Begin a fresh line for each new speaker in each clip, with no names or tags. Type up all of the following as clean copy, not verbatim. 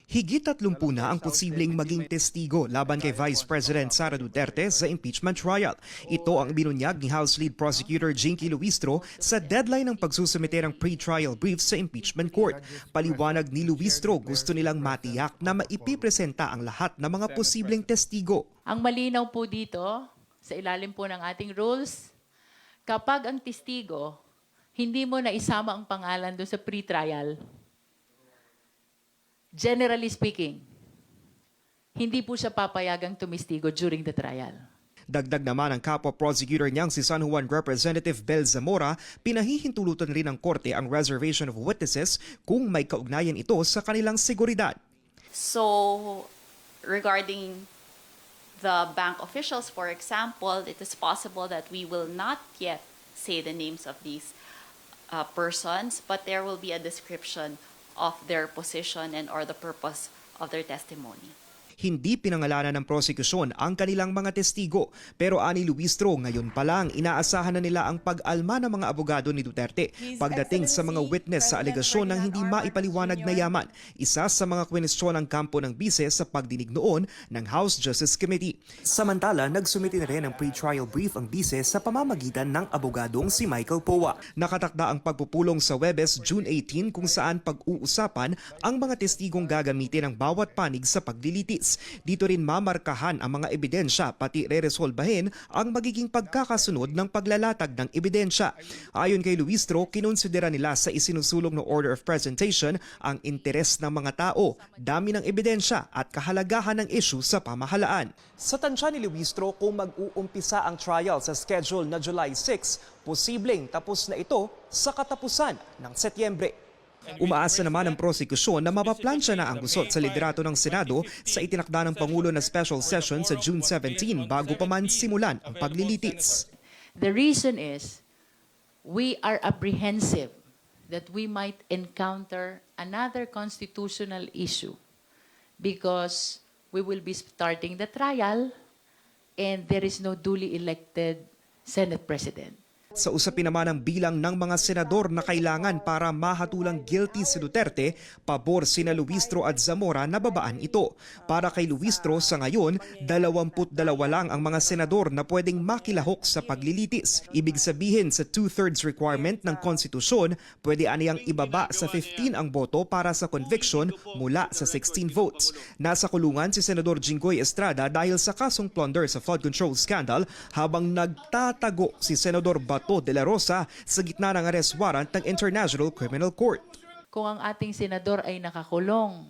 Higit 30 na ang posibleng maging testigo laban kay Vice President Sara Duterte sa impeachment trial. Ito ang binunyag ni House Lead Prosecutor Jinky Luistro sa deadline ng pagsusumite ng pre-trial brief sa impeachment court. Paliwanag ni Luistro, gusto nilang matiyak na maipipresenta ang lahat ng mga posibleng testigo.
Ang malinaw po dito, sa ilalim po ng ating rules, kapag ang testigo, hindi mo na isama ang pangalan doon sa pre-trial, generally speaking, hindi po siya papayagang tumistigo during the trial.
Dagdag naman ang kapwa prosecutor niyang si San Juan Representative Bel Zamora, pinahihintulutan rin ng korte ang reservation of witnesses kung may kaugnayan ito sa kanilang seguridad.
So, regarding the bank officials, for example, it is possible that we will not yet say the names of these persons, but there will be a description of their position and or the purpose of their testimony.
Hindi pinangalanan ng prosekusyon ang kanilang mga testigo, pero ani Luistro, ngayon pa lang inaasahan na nila ang pag-alma ng mga abogado ni Duterte pagdating sa mga witness sa alegasyon ng hindi maipaliwanag na yaman. Isa sa mga kwenestyon ng kampo ng bise sa pagdinig noon ng House Justice Committee. Samantala, nagsumiti na rin ng pre-trial brief ang bise sa pamamagitan ng abogadong si Michael Poa. Nakatakda ang pagpupulong sa Huwebes, June 18 kung saan pag-uusapan ang mga testigong gagamitin ng bawat panig sa paglilitis. Dito rin mamarkahan ang mga ebidensya pati re-resolbahin ang magiging pagkakasunod ng paglalatag ng ebidensya. Ayon kay Luistro, kinonsidera nila sa isinusulong na order of presentation ang interes ng mga tao, dami ng ebidensya at kahalagahan ng issue sa pamahalaan. Sa tansya ni Luistro, kung mag-uumpisa ang trial sa schedule na July 6, posibleng tapos na ito sa katapusan ng Setyembre. Umaasa naman ang prosekusyon na mapaplansya na ang gusot sa liderato ng Senado sa itinakda ng Pangulo na special session sa June 17 bago pa man simulan ang paglilitis.
The reason is, we are apprehensive that we might encounter another constitutional issue because we will be starting the trial and there is no duly elected Senate President.
Sa usapin naman ng bilang ng mga senador na kailangan para mahatulang guilty si Duterte, pabor sina Luistro at Zamora na babaan ito. Para kay Luistro sa ngayon, 22 lang ang mga senador na pwedeng makilahok sa paglilitis. Ibig sabihin sa 2/3 requirement ng konstitusyon, pwede aniyang ibaba sa 15 ang boto para sa conviction mula sa 16 votes. Nasa kulungan si Senador Jinggoy Estrada dahil sa kasong plunder sa flood control scandal habang nagtatago si Senador Bato de la Rosa sa gitna ng arrest warrant ng International Criminal Court.
Kung ang ating senador ay nakakulong,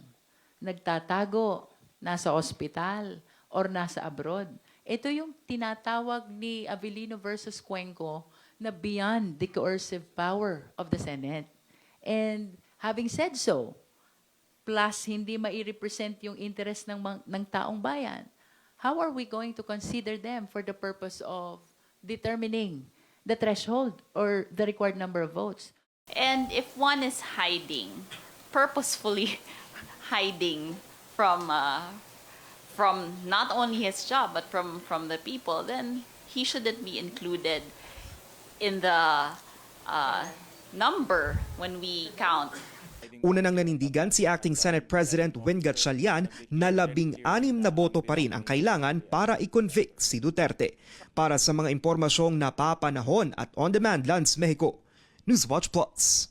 nagtatago, nasa ospital, or nasa abroad, ito yung tinatawag ni Avellino versus Cuenco na beyond the coercive power of the Senate. And having said so, plus hindi mai-represent yung interest ng taong bayan, how are we going to consider them for the purpose of determining the threshold or the required number of votes?
And if one is hiding, purposefully hiding from not only his job but from the people, then he shouldn't be included in the number when we count.
Una nang nanindigan si Acting Senate President Win Gatchalian na 16 na boto pa rin ang kailangan para i-convict si Duterte. Para sa mga impormasyong napapanahon at on-demand, Lance Mexico, Newswatch Plus.